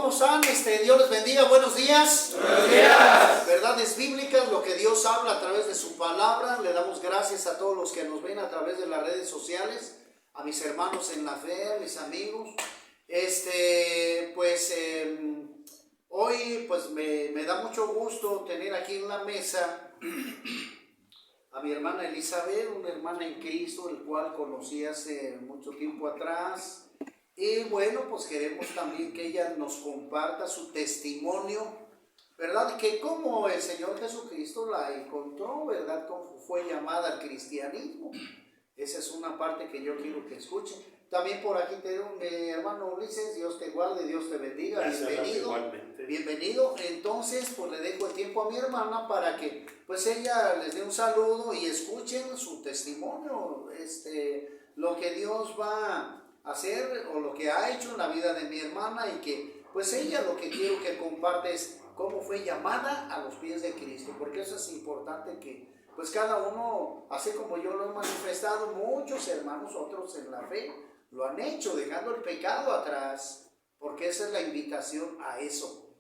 ¿Cómo están? Dios les bendiga, buenos días. Buenos días. Verdades bíblicas, lo que Dios habla a través de su palabra. Le damos gracias a todos los que nos ven a través de las redes sociales, a mis hermanos en la fe, a mis amigos. Hoy pues me da mucho gusto tener aquí en la mesa a mi hermana Elizabeth, una hermana en Cristo, el cual conocí hace mucho tiempo atrás. Y bueno, pues queremos también que ella nos comparta su testimonio, ¿verdad? Que cómo el Señor Jesucristo la encontró, ¿verdad? Cómo fue llamada al cristianismo. Esa es una parte que yo quiero que escuchen. También por aquí tengo mi hermano Ulises, Dios te guarde, Dios te bendiga. Gracias, bienvenido. Bienvenido. Entonces, pues le dejo el tiempo a mi hermana para que pues ella les dé un saludo y escuchen su testimonio, lo que Dios va a hacer o lo que ha hecho en la vida de mi hermana, y que pues ella lo que quiero que comparte es cómo fue llamada a los pies de Cristo, porque eso es importante, que pues cada uno, así como yo lo he manifestado, muchos hermanos, otros en la fe, lo han hecho dejando el pecado atrás, porque esa es la invitación a eso.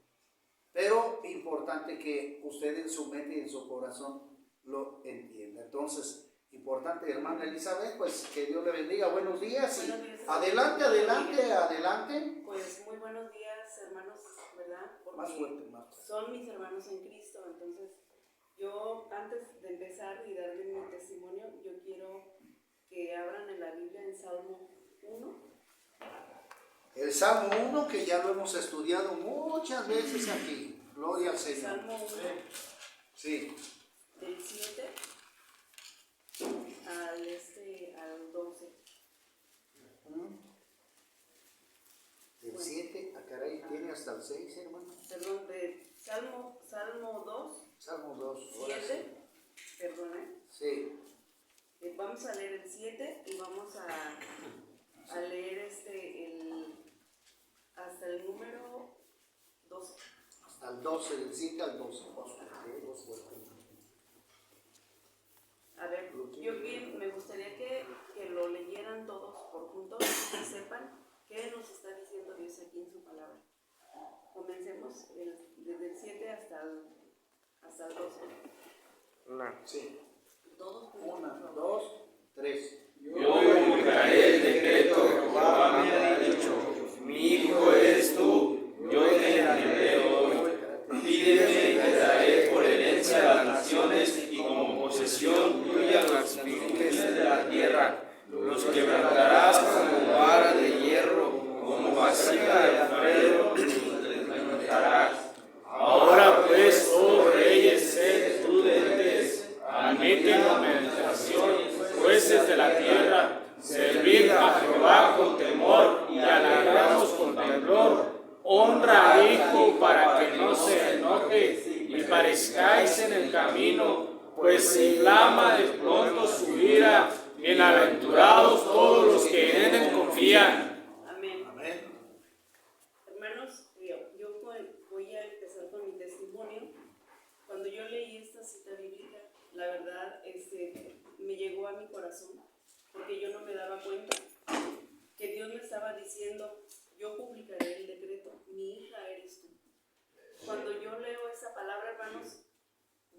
Pero importante que usted en su mente y en su corazón lo entienda. Entonces, importante, hermana Elizabeth, pues que Dios le bendiga. Buenos días. Buenos días. Adelante. Pues muy buenos días, hermanos, ¿verdad? Porque Más fuerte. son mis hermanos en Cristo. Entonces, yo antes de empezar y darle mi testimonio, yo quiero que abran en la Biblia en Salmo 1. El Salmo 1, que ya lo hemos estudiado muchas veces aquí. Gloria al Señor. Salmo 1. Sí. Del 7 al 12. Del 7, caray, tiene hasta el 6, hermano. Perdón, de Salmo 2. Salmo 2. 7. Perdón, Sí. Vamos a leer el 7 y vamos a leer hasta el número 12. Hasta el 12, del 7 al 12. A ver, yo bien me gustaría que lo leyeran todos por juntos y sepan qué nos está diciendo Dios aquí en su palabra. Comencemos desde el 7 hasta el 12. Sí. Todos juntos. 1, 2, 3. Yo publicaré el decreto que Jehová me ha dicho. Mi hijo eres tú, yo te enviaré hoy. Pídeme y te daré por herencia a las naciones y como posesión tuya las fines de la tierra. Los quebrantarás como vara de hierro, como vasija de alfarero, los desmenuzarás. Ahora pues, oh reyes, sed prudentes, admiten la meditación, jueces de la tierra, servid a Jehová con temor y alargamos con temblor. Honra al Hijo para que no se enoje y parezcáis en el camino, pues se inflama de pronto su ira. Bienaventurados todos los que en él confían. Amén. Amén. Hermanos, yo voy a empezar con mi testimonio. Cuando yo leí esta cita bíblica, la verdad me llegó a mi corazón, porque yo no me daba cuenta que Dios me estaba diciendo: yo publicaré el decreto, mi hija eres tú. Cuando yo leo esa palabra, hermanos,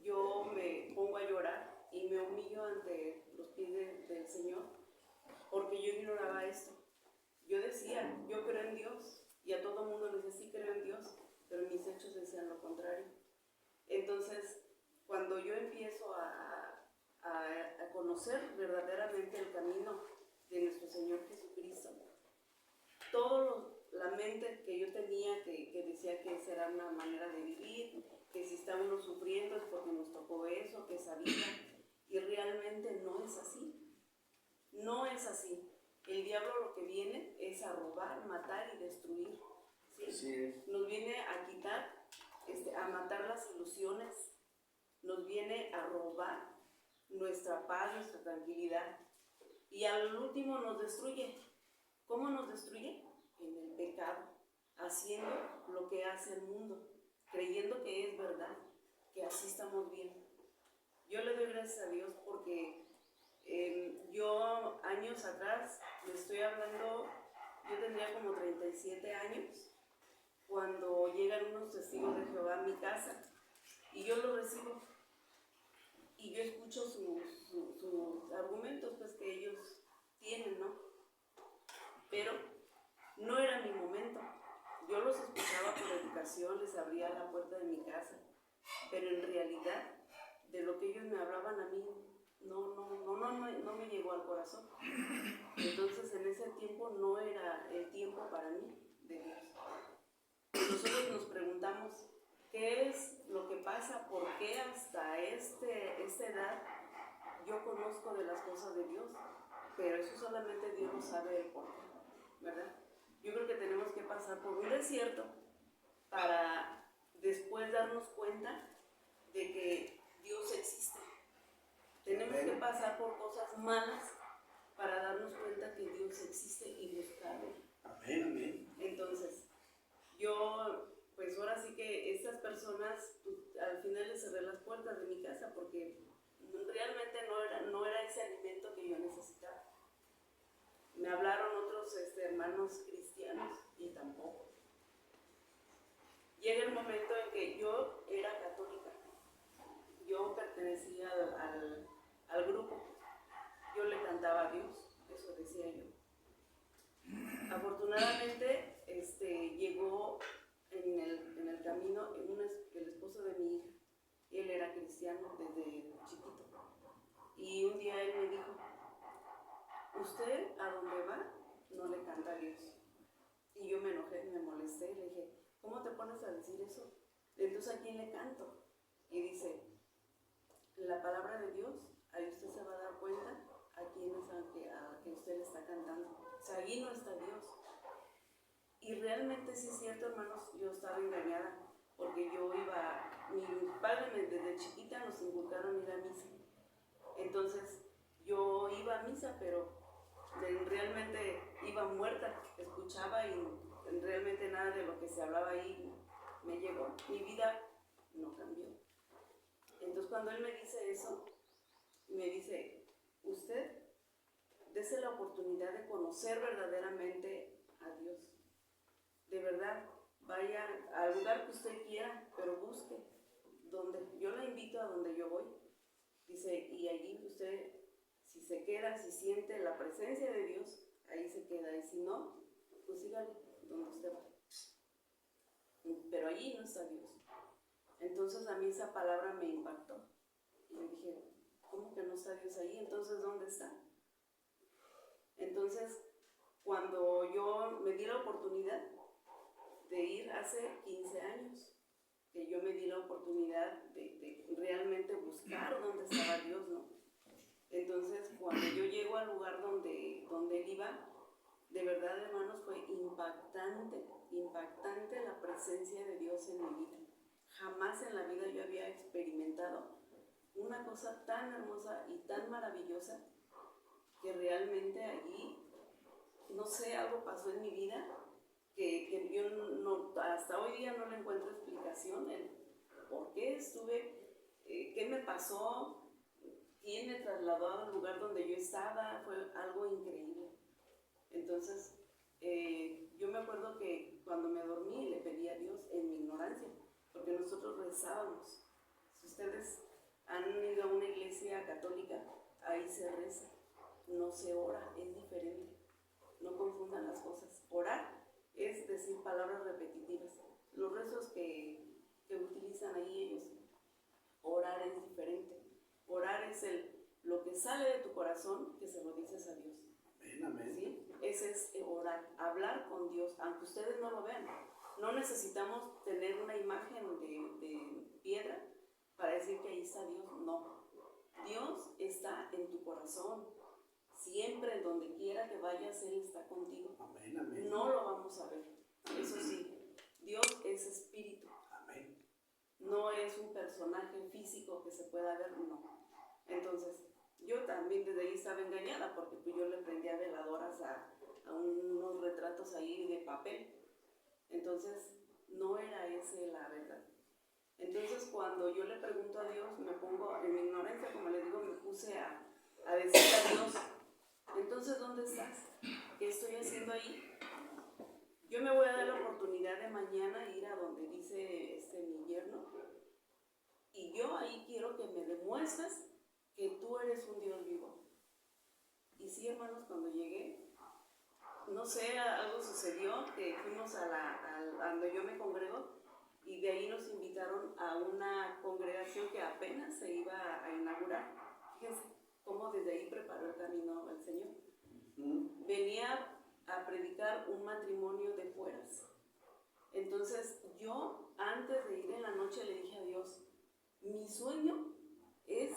yo me pongo a llorar y me humillo ante los pies del Señor, porque yo ignoraba esto. Yo decía, yo creo en Dios, y a todo mundo les decía, sí creo en Dios, pero mis hechos decían lo contrario. Entonces, cuando yo empiezo a conocer verdaderamente el camino de nuestro Señor Jesucristo, la mente que yo tenía, que decía que esa era una manera de vivir, que si está uno sufriendo es porque nos tocó eso, que esa vida, y realmente no es así. No es así. El diablo lo que viene es a robar, matar y destruir. ¿Sí? Sí. Nos viene a quitar, a matar las ilusiones, nos viene a robar nuestra paz, nuestra tranquilidad, y al último nos destruye. ¿Cómo nos destruye? En el pecado, haciendo lo que hace el mundo, creyendo que es verdad, que así estamos bien. Yo le doy gracias a Dios porque yo años atrás, le estoy hablando, yo tendría como 37 años, cuando otros testigos de Jehová a mi casa y yo lo recibo y yo escucho sus argumentos pues que ellos tienen, ¿no? Pero no era mi momento. Yo los escuchaba por educación, les abría la puerta de mi casa, pero en realidad de lo que ellos me hablaban a mí no me llegó al corazón. Entonces en ese tiempo no era el tiempo para mí de Dios. Nosotros nos preguntamos qué es lo que pasa, por qué hasta esta edad yo conozco de las cosas de Dios, pero eso solamente Dios lo sabe el por qué, ¿verdad? Yo creo que tenemos que pasar por un desierto para después darnos cuenta de que Dios existe. Tenemos que pasar por cosas malas para darnos cuenta que Dios existe y buscarlo. Amén, amén. Entonces, yo, pues ahora sí que estas personas, al final les cerré las puertas de mi casa porque realmente no era ese alimento que yo necesitaba. Me hablaron otros hermanos cristianos y tampoco. Llega el momento en que yo era católica. Yo pertenecía al grupo. Yo le cantaba a Dios, eso decía yo. Afortunadamente llegó en el camino el esposo de mi hija. Él era cristiano desde chiquito. Y un día él me dijo, usted a donde va no le canta a Dios. Y yo me enojé, me molesté, le dije, ¿cómo te pones a decir eso? Entonces, ¿a quién le canto? Y dice, la palabra de Dios, ahí usted se va a dar cuenta a quién es a que usted le está cantando. O sea, ahí no está Dios. Y realmente sí es cierto, hermanos, yo estaba engañada, porque yo iba, mi padre desde chiquita nos inculcaron ir a misa. Entonces, yo iba a misa, pero realmente iba muerta, escuchaba y realmente nada de lo que se hablaba ahí me llegó. Mi vida no cambió. Entonces, cuando él me dice eso, me dice, usted dese la oportunidad de conocer verdaderamente a Dios. De verdad, vaya al lugar que usted quiera, pero busque donde. Yo la invito a donde yo voy. Dice, y allí usted, si se queda, si siente la presencia de Dios, ahí se queda. Y si no, pues sígale donde usted va. Pero allí no está Dios. Entonces a mí esa palabra me impactó. Y me dije, ¿cómo que no está Dios ahí? Entonces, ¿dónde está? Entonces, cuando yo me di la oportunidad de ir hace 15 años, que yo me di la oportunidad de realmente buscar dónde estaba Dios, ¿no? Entonces, cuando yo llego al lugar donde él iba, de verdad, hermanos, fue impactante la presencia de Dios en mi vida. Jamás en la vida yo había experimentado una cosa tan hermosa y tan maravillosa que realmente allí, no sé, algo pasó en mi vida que yo hasta hoy día no le encuentro explicación en por qué estuve, qué me pasó, quién me trasladó al lugar donde yo estaba. Fue algo increíble. Entonces, yo me acuerdo que cuando me dormí le pedí a Dios en mi ignorancia, porque nosotros rezábamos. Si ustedes han ido a una iglesia católica, ahí se reza, no se ora, es diferente. No confundan las cosas. Orar es decir palabras repetitivas. Los rezos que utilizan ahí ellos, orar es diferente. Orar es lo que sale de tu corazón, que se lo dices a Dios. Amén. ¿Sí? Ese es orar, hablar con Dios, aunque ustedes no lo vean. No necesitamos tener una imagen de piedra para decir que ahí está Dios. No. Dios está en tu corazón. Siempre, en donde quiera que vayas, Él está contigo. Amén, amén. No lo vamos a ver. Eso sí, Dios es espíritu. Amén. No es un personaje físico que se pueda ver, no. Entonces, yo también desde ahí estaba engañada, porque pues yo le prendía veladoras a unos retratos ahí de papel. Entonces, no era ese la verdad. Entonces, cuando yo le pregunto a Dios, me pongo en mi ignorancia, como le digo, me puse a decir a Dios, entonces, ¿dónde estás? ¿Qué estoy haciendo ahí? Yo me voy a dar la oportunidad de mañana ir a donde dice yo ahí quiero que me demuestres que tú eres un Dios vivo. Y sí, hermanos, cuando llegué, no sé, algo sucedió, que fuimos a donde yo me congrego, y de ahí nos invitaron a una congregación que apenas se iba a inaugurar. Fíjense cómo desde ahí preparó el camino el Señor. Venía a predicar un matrimonio de fueras. Entonces yo, antes de ir en la noche, le dije a Dios, mi sueño es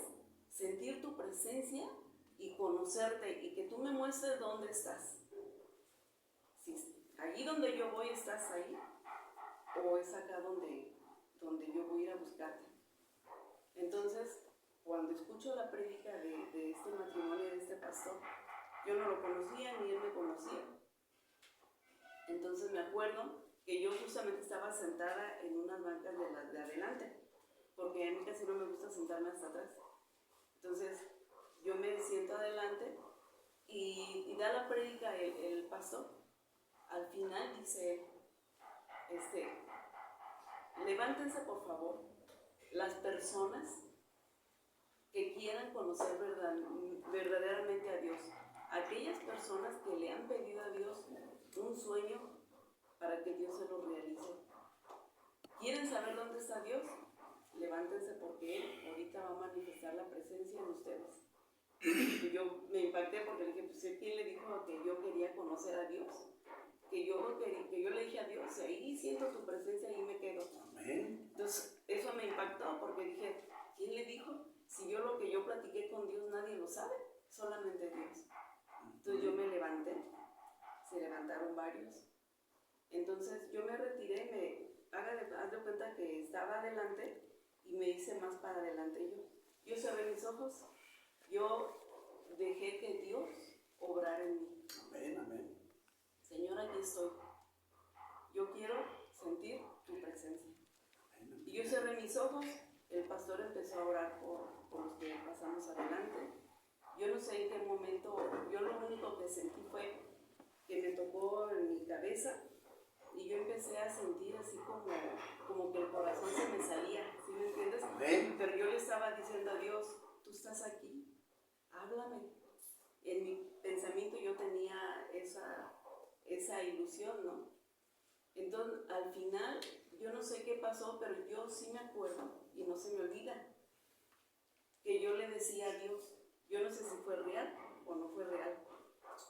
sentir tu presencia y conocerte, y que tú me muestres dónde estás. Si allí donde yo voy estás ahí, o es acá donde yo voy a ir a buscarte. Entonces, cuando escucho la prédica de este matrimonio, de este pastor, yo no lo conocía ni él me conocía. Entonces me acuerdo que yo justamente estaba sentada en unas bancas de las de adelante, porque a mí casi no me gusta sentarme hasta atrás. Entonces yo me siento adelante y da la prédica el pastor. Al final dice, levántense por favor las personas que quieran conocer verdaderamente a Dios, aquellas personas que le han pedido a Dios un sueño para que Dios se lo realice. ¿Quieren saber dónde está Dios? Levántense, porque Él ahorita va a manifestar la presencia en ustedes. Y yo me impacté porque le dije, pues ¿quién le dijo que yo quería conocer a Dios? Que yo le dije a Dios, ahí siento tu presencia, ahí me quedo. Entonces eso me impactó porque dije, ¿quién le dijo? Si yo lo que yo platiqué con Dios nadie lo sabe, solamente Dios. Entonces yo me levanté, se levantaron varios. Entonces yo me retiré, haz de cuenta que estaba adelante y me hice más para adelante yo. Yo cerré mis ojos, yo dejé que Dios obrara en mí. Amén, amén. Señor, aquí estoy. Yo quiero sentir tu presencia. Y yo cerré mis ojos, el pastor empezó a orar por los que pasamos adelante. Yo no sé en qué momento, yo lo único que sentí fue que me tocó en mi cabeza y yo empecé a sentir así como que el corazón se me salía, ¿sí me entiendes? Amén. Pero yo le estaba diciendo a Dios, tú estás aquí, háblame. En mi pensamiento yo tenía esa ilusión, ¿no? Entonces, al final, yo no sé qué pasó, pero yo sí me acuerdo, y no se me olvida, que yo le decía a Dios, yo no sé si fue real o no fue real,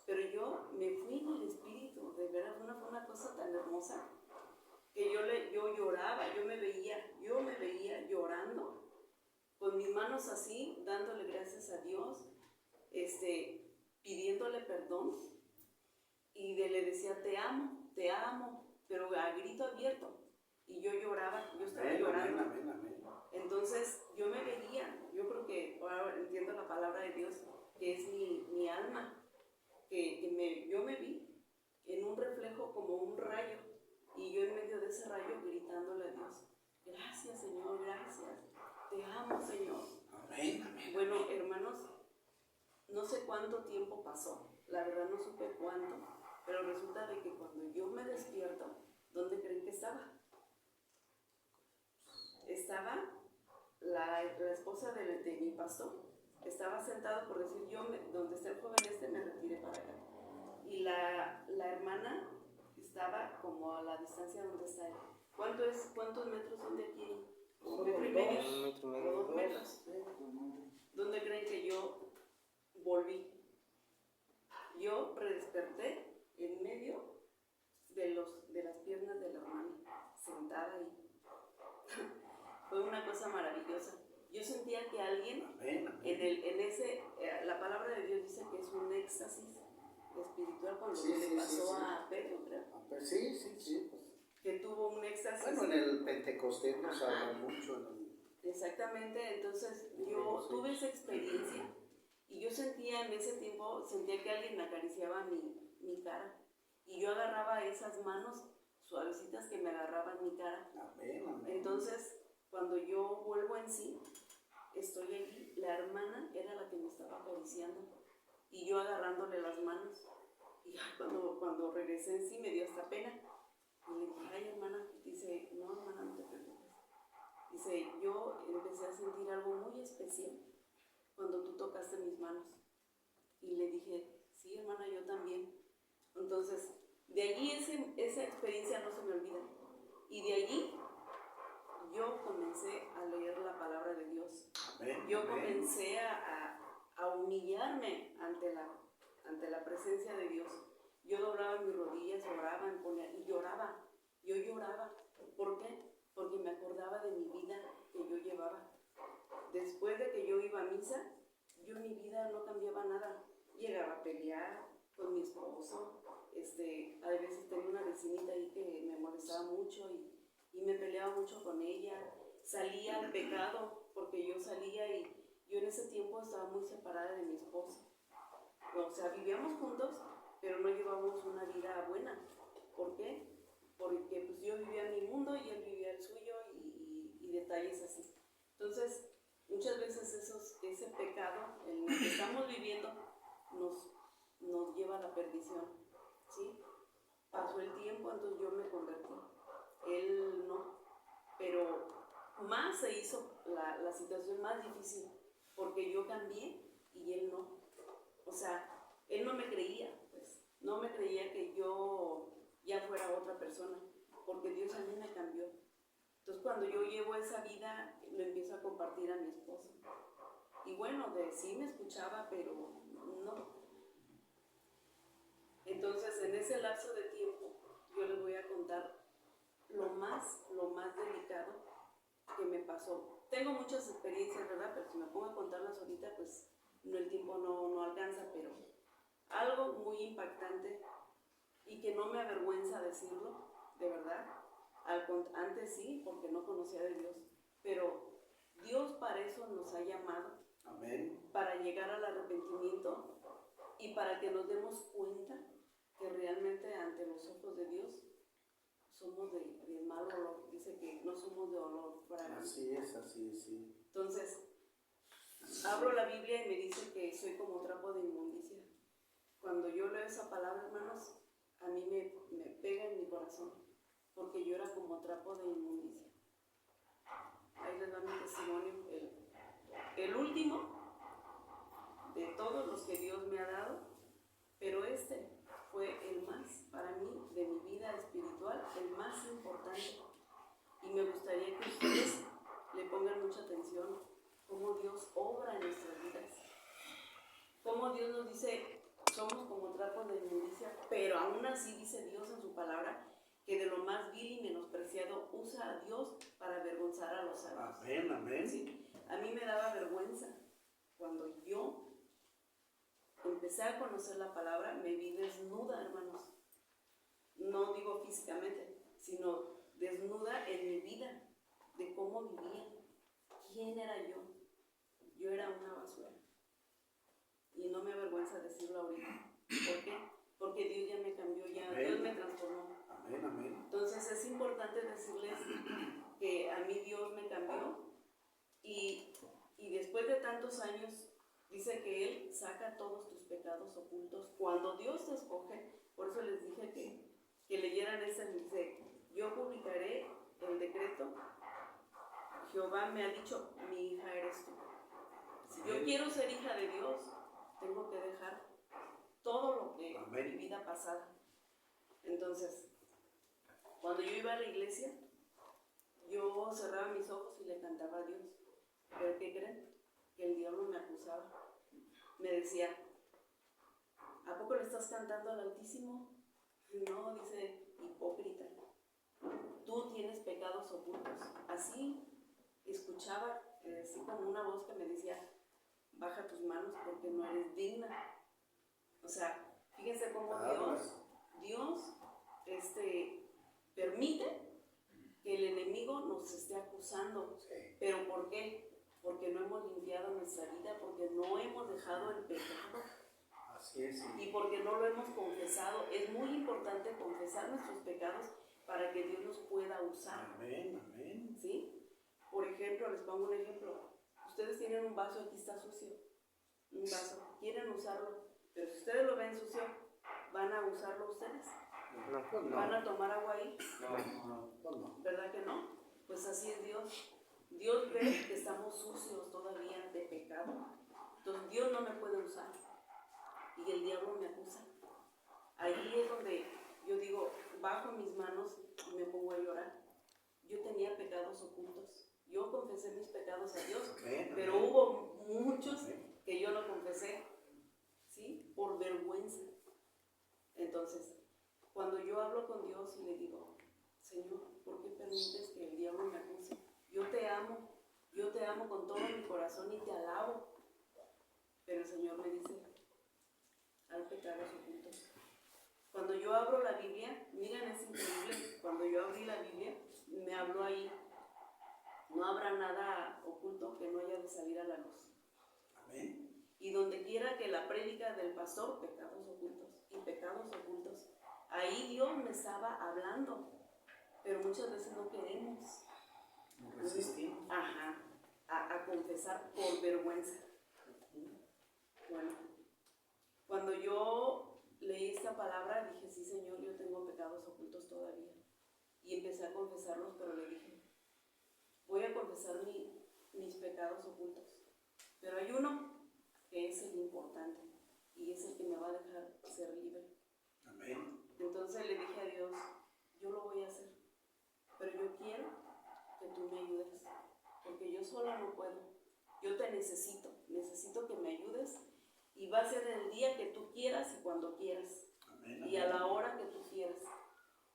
pero yo me fui en el espíritu, de verdad, fue una cosa tan hermosa, que yo lloraba, yo me veía llorando, con mis manos así, dándole gracias a Dios, pidiéndole perdón, y le decía, te amo, pero a grito abierto, y yo lloraba, yo estaba llorando. Amén, amén. Entonces yo me veía, yo creo que ahora entiendo la palabra de Dios, que es mi alma, yo me vi en un reflejo como un rayo, y yo en medio de ese rayo gritándole a Dios, gracias Señor, gracias, te amo Señor. Amén, amén. Bueno, hermanos, no sé cuánto tiempo pasó, la verdad no supe cuánto, pero resulta de que cuando yo me despierto, ¿dónde creen que estaba? Estaba la esposa de mi pastor, estaba sentado, por decir yo, donde está el joven me retiré para acá. Y la hermana estaba como a la distancia donde está él. ¿Cuántos metros son de aquí? ¿Un metro y medio? ¿O 2 metros? ¿Dónde creen que yo volví? Yo redesperté en medio de las piernas de la hermana, sentada ahí. Fue una cosa maravillosa. Yo sentía que alguien, Amén, amén. la palabra de Dios dice que es un éxtasis espiritual cuando Sí, le sí, pasó sí, sí. a Pedro, creo. Pues sí, pues. Que tuvo un éxtasis. Bueno, en el Pentecostés nos habla mucho. Exactamente, entonces yo tuve esa experiencia y yo sentía en ese tiempo, sentía que alguien me acariciaba mi cara y yo agarraba esas manos suavecitas que me agarraban mi cara. Amén, amén. Entonces, cuando yo vuelvo en sí, estoy allí, la hermana era la que me estaba acariciando y yo agarrándole las manos. Y cuando regresé en sí me dio hasta pena. Y le dije, ay hermana, dice, no hermana, no te preocupes. Dice, yo empecé a sentir tocaste mis manos. Y le dije, sí, hermana, yo también. Entonces, de allí esa experiencia no se me olvida. Y de allí yo comencé a leer la palabra de Dios. Yo comencé a humillarme ante la presencia de Dios. Yo doblaba mis rodillas, oraba, y lloraba. Yo lloraba. ¿Por qué? Porque me acordaba de mi vida que yo llevaba. Después de que yo iba a misa, yo en mi vida no cambiaba nada. Llegaba a pelear con mi esposo. A veces tenía una vecinita ahí que me molestaba mucho y me peleaba mucho con ella. Salía al pecado porque yo salía y yo en ese tiempo estaba muy separada de mi esposo. O sea, vivíamos juntos, pero no llevábamos una vida buena. ¿Por qué? Porque pues yo vivía en mi mundo y él vivía el suyo y detalles así. Entonces, muchas veces ese pecado en el que estamos viviendo nos lleva a la perdición, ¿sí? Pasó el tiempo, entonces yo me convertí. Él no, pero más se hizo la situación más difícil porque yo cambié y él no. O sea, él no me creía, pues, no me creía que yo ya fuera otra persona, porque Dios a mí me cambió. Entonces, cuando yo llevo esa vida, lo empiezo a compartir a mi esposo. Y bueno, sí me escuchaba, pero no. Entonces, en ese lapso de tiempo, yo les voy a contar lo más delicado que me pasó. Tengo muchas experiencias, ¿verdad? Pero si me pongo a contarlas ahorita, pues el tiempo no alcanza, pero algo muy impactante y que no me avergüenza decirlo, de verdad. Antes sí, porque no conocía de Dios, pero Dios para eso nos ha llamado. Amén. Para llegar al arrepentimiento y para que nos demos cuenta que realmente ante los ojos de Dios somos de mal olor. Dice que no somos de olor fragante. Así es, sí. Entonces, abro la Biblia y me dice que soy como trapo de inmundicia. Cuando yo leo esa palabra, hermanos, a mí me pega en mi corazón, porque yo era como trapo de inmundicia. Ahí les va mi testimonio, el último de todos los que Dios me ha dado, pero este fue el más, para mí, de mi vida espiritual, el más importante. Y me gustaría que ustedes le pongan mucha atención cómo Dios obra en nuestras vidas. Cómo Dios nos dice, somos como trapos de inmundicia, pero aún así dice Dios en su palabra que de lo más vil y menospreciado usa a Dios para avergonzar a los sabios. Amén, amén. ¿Sí? A mí me daba vergüenza cuando yo empecé a conocer la palabra, me vi desnuda, hermanos. No digo físicamente, sino desnuda en mi vida, de cómo vivía. ¿Quién era yo? Yo era una basura. Y no me avergüenza decirlo ahorita. ¿Por qué? Porque Dios ya me cambió, Dios me transformó. Amén, amén. Entonces es importante decirles que a mí Dios me cambió y después de tantos años dice que Él saca todos tus pecados ocultos. Cuando Dios te escoge, por eso les dije que leyeran dice, yo publicaré el decreto. Jehová me ha dicho, mi hija eres tú. Si yo quiero ser hija de Dios, tengo que dejar todo lo que mi vida pasada. Entonces, cuando yo iba a la iglesia, yo cerraba mis ojos y le cantaba a Dios. ¿Pero qué creen? Que el diablo me acusaba. Me decía, ¿a poco le estás cantando al Altísimo? No, dice, hipócrita. Tú tienes pecados ocultos. Así escuchaba, así como una voz que me decía, baja tus manos porque no eres digna. O sea, fíjense cómo Dios permite que el enemigo nos esté acusando. ¿Pero por qué? Porque no hemos limpiado nuestra vida, porque no hemos dejado el pecado. Así es. Y porque no lo hemos confesado. Es muy importante confesar nuestros pecados para que Dios nos pueda usar. Amén, amén. ¿Sí? Por ejemplo, les pongo un ejemplo. Ustedes tienen un vaso, aquí está sucio. Un vaso, quieren usarlo, pero si ustedes lo ven sucio, ¿van a usarlo ustedes? No. ¿Van a tomar agua ahí? No. ¿Verdad que no? Pues así es Dios. Dios ve que estamos sucios todavía de pecado. Entonces Dios no me puede usar y el diablo me acusa. Ahí es donde yo digo, bajo mis manos y me pongo a llorar. Yo tenía pecados ocultos. Yo confesé mis pecados a Dios, pero hubo muchos que yo no confesé, ¿sí? Por vergüenza. Entonces, cuando yo hablo con Dios y le digo, Señor, ¿por qué permites que el diablo me acuse? Yo te amo con todo mi corazón y te alabo. Pero el Señor me dice, hay pecados ocultos. Cuando yo abro la Biblia, miren, es increíble, cuando yo abrí la Biblia, me habló ahí, no habrá nada oculto que no haya de salir a la luz. Amén. Y donde quiera que la prédica del pastor, pecados ocultos y pecados ocultos, ahí Dios me estaba hablando, pero muchas veces no queremos. No resistimos. Ajá, a confesar por vergüenza. Bueno, cuando yo leí esta palabra, dije, sí, Señor, yo tengo pecados ocultos todavía. Y empecé a confesarlos, pero le dije, voy a confesar mis pecados ocultos. Pero hay uno que es el importante y es el que me va a dejar ser libre. Amén. Entonces le dije a Dios, yo lo voy a hacer, pero yo quiero que tú me ayudes, porque yo sola no puedo. Yo te necesito que me ayudes y va a ser el día que tú quieras y cuando quieras. Amén. Y a la hora que tú quieras.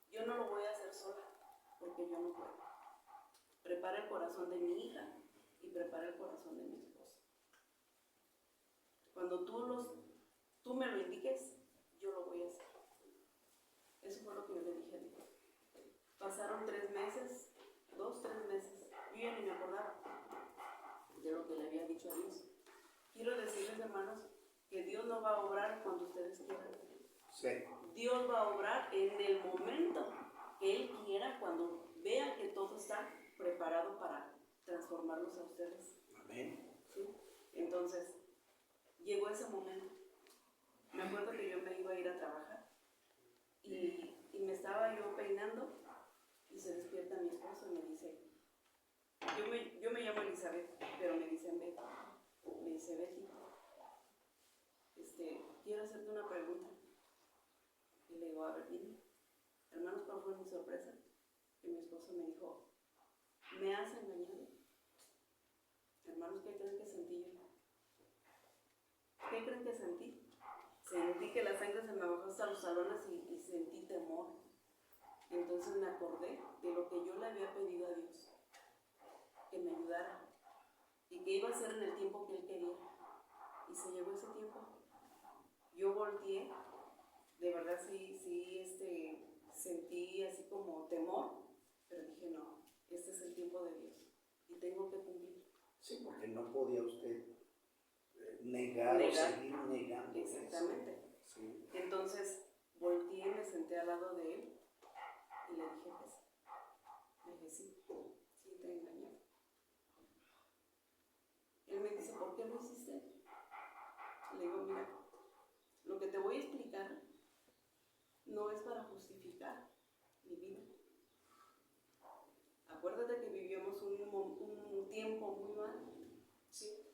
Yo no lo voy a hacer sola, porque yo no puedo. Prepara el corazón de mi hija y prepara el corazón de mi esposo. Cuando tú me lo indiques, yo lo voy a hacer. Eso fue lo que yo le dije a Dios. Pasaron 3 meses, 2, 3 meses. Yo ya ni me acordaba de lo que le había dicho a Dios. Quiero decirles, hermanos, que Dios no va a obrar cuando ustedes quieran. Sí. Dios va a obrar en el momento que Él quiera, cuando vea que todo está preparado para transformarlos a ustedes. Amén. ¿Sí? Entonces, llegó ese momento. Me acuerdo que yo me iba a ir a trabajar y me estaba yo peinando y se despierta mi esposo y me dice, yo me llamo Elizabeth, pero me dicen Betty. Me dice, Betty, quiero hacerte una pregunta. Y le digo, a ver, dime. Hermanos, ¿cuál fue mi sorpresa? Que mi esposo me dijo, ¿me has engañado? Hermanos, ¿qué creen que sentí yo? ¿Qué creen que sentí? Sentí que la sangre se me bajó hasta los talones y sentí temor. Entonces me acordé de lo que yo le había pedido a Dios, que me ayudara y que iba a ser en el tiempo que Él quería. Y se llegó ese tiempo. Yo volteé, de verdad sí, sentí así como temor, pero dije, no, este es el tiempo de Dios y tengo que cumplir. Sí, porque no podía usted negar o seguir negando. Exactamente. Eso. Sí. Entonces volteé, me senté al lado de Él y le dije, pues, me dije, sí, te engañé. Él me dice, ¿por qué lo hiciste? Le digo, mira, lo que te voy a explicar no es para justificar mi vida. Acuérdate que vivíamos un tiempo muy mal, ¿sí?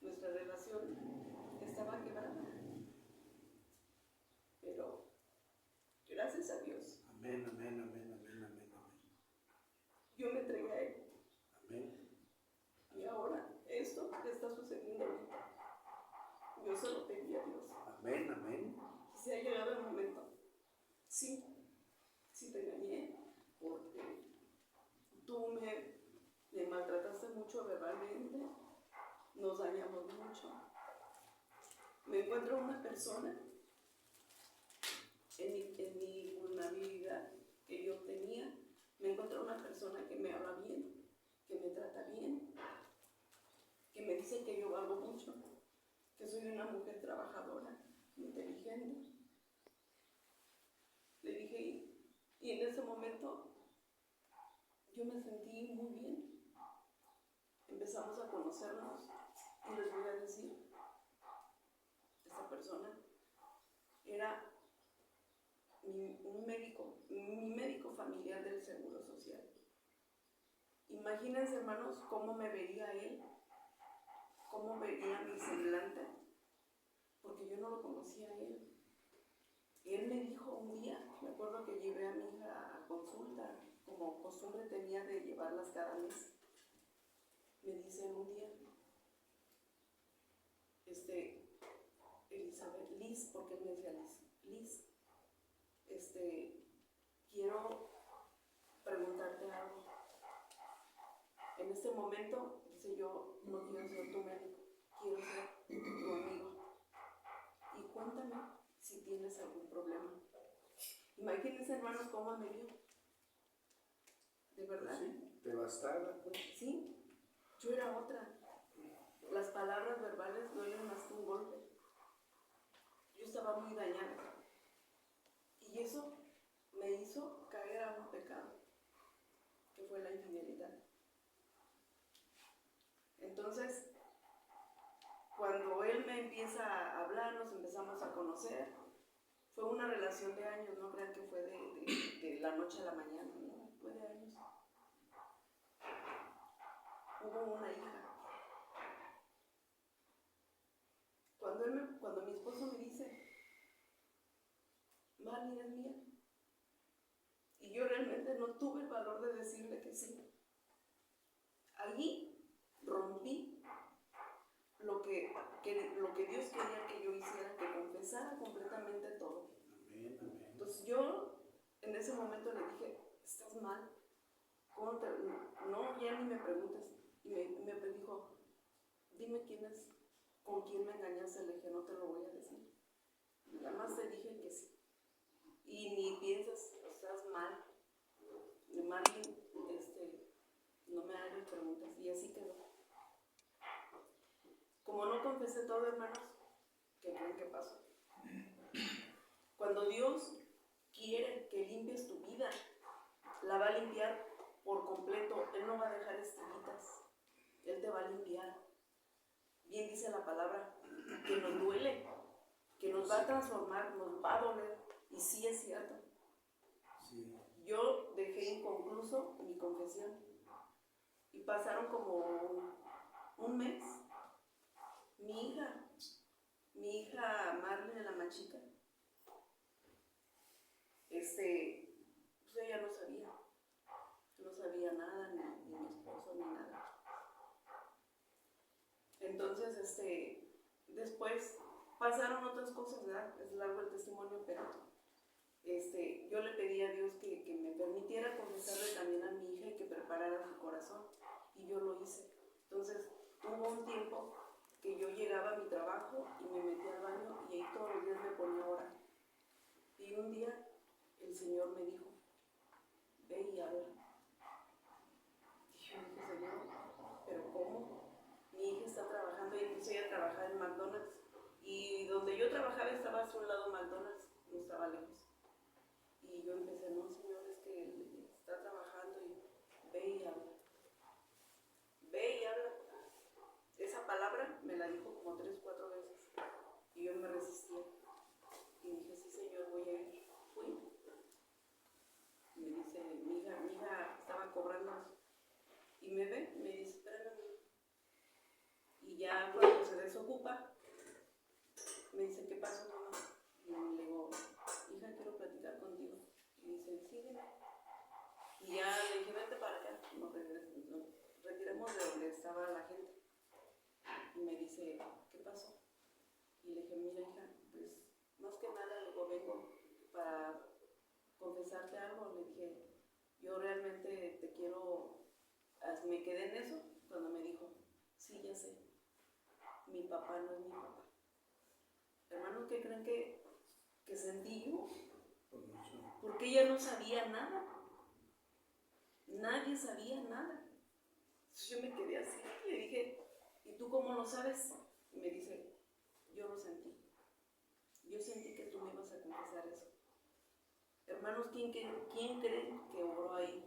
Nuestra relación estaba quebrada. Pero gracias a Dios. Amén, amén, amén, amén, amén, amén. Yo me entregué a Él. Amén. Y ahora, esto que está sucediendo ahorita, yo se lo pedí a Dios. Amén, amén. Se ha llegado el momento. Sí te engañé, porque tú me maltrataste mucho verbalmente, nos dañamos mucho. Me encuentro una persona en mi vulnerabilidad que yo tenía, me encuentro una persona que me habla bien, que me trata bien, que me dice que yo valgo mucho, que soy una mujer trabajadora, inteligente. Le dije, y en ese momento yo me sentí muy bien. Empezamos a conocernos y les voy a decir, esta persona era mi médico familiar del Seguro Social. Imagínense, hermanos, cómo me vería él cómo veía mi semblante, porque yo no lo conocía a él. Él me dijo un día, me acuerdo que llevé a mi hija a consulta, como costumbre tenía de llevarlas cada mes. Me dice un día, Elizabeth, Liz, porque él me decía Liz, quiero preguntarte algo. En este momento, dice, yo no quiero ser tu médico, quiero ser tu amigo. Y cuéntame si tienes algún problema. Imagínense, hermanos, cómo me vio. ¿De verdad? Sí, devastada. Sí, yo era otra. Las palabras verbales duelen más que un golpe. Yo estaba muy dañada. Y eso me hizo caer a un pecado, que fue la infidelidad. Entonces, cuando él me empieza a hablar, nos empezamos a conocer. Fue una relación de años, no crean que fue de la noche a la mañana, no, fue de años. Hubo una hija. Cuando mi esposo me dice, Marlene es mía, y yo realmente no tuve el valor de decirle que sí, allí rompí lo que Dios quería que yo hiciera, que confesara completamente todo. Entonces yo en ese momento le dije, estás mal, no, ya ni me preguntes. Y me dijo, dime con quién me engañaste. Le dije, no te lo voy a decir. Nada más te dije que sí. Y ni piensas, estás mal. De Marlene, no me hagas preguntas. Y así quedó. Como no confesé todo, hermanos, ¿qué creen que pasó? Cuando Dios quiere que limpies tu vida, la va a limpiar por completo. Él no va a dejar estiritas. Él te va a limpiar. Bien dice la palabra, que nos duele, que nos va a transformar, nos va a doler. Y sí es cierto. Sí. Yo dejé inconcluso mi confesión. Y pasaron como un mes. Mi hija Marlene, la más chica, pues ella no sabía nada, ni mi esposo, ni nada. Entonces, después pasaron otras cosas, ¿verdad? Es largo el testimonio, pero yo le pedí a Dios que me permitiera confesarle también a mi hija y que preparara su corazón, y yo lo hice. Entonces, hubo un tiempo que yo llegaba a mi trabajo y me metía al baño y ahí todos los días me ponía a orar. Y un día el Señor me dijo, ve y habla. Y yo dije, Señor, ¿pero cómo? Mi hija está trabajando, y empecé a trabajar en McDonald's, y donde yo trabajaba estaba a su lado McDonald's, no estaba lejos. Y yo empecé, no, Señor, es que él está trabajando, y ve y habla. Ve y habla. Esa palabra me la dijo como 3, 4 veces, y yo me resistía. Y dije, sí, Señor, voy a ir. Fui. Me dice, mi hija estaba cobrando, y me ve, me dice, espérame. Y ya cuando se desocupa, me dice, ¿qué pasó, mamá? Y le digo, hija, quiero platicar contigo. Y dice, sí, dime. Y ya le dije, vente para acá, nos retiremos de donde estaba la gente. Y me dice, ¿qué pasó? Y le dije, mira, hija, pues más que nada luego vengo para confesarte algo. Le dije, yo realmente te quiero. Me quedé en eso cuando me dijo, sí, ya sé, mi papá no es mi papá. Hermanos, ¿qué creen que sentí yo? Porque ella no sabía nada. Nadie sabía nada. Entonces yo me quedé así y le dije, ¿y tú cómo lo sabes? Y me dice, yo lo sentí. Yo sentí que tú me ibas a confesar eso. Hermanos, ¿quién creen que obró ahí?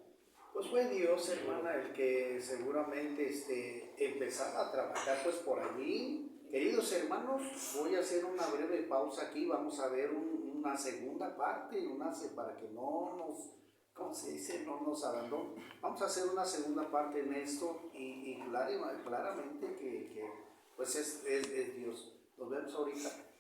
Pues fue Dios, hermana, el que seguramente empezaba a trabajar pues por allí. Queridos hermanos, voy a hacer una breve pausa aquí, vamos a ver una segunda parte, para que no nos, ¿cómo se dice? No nos abandonen. Vamos a hacer una segunda parte en esto y claramente que pues es Dios. Nos vemos ahorita.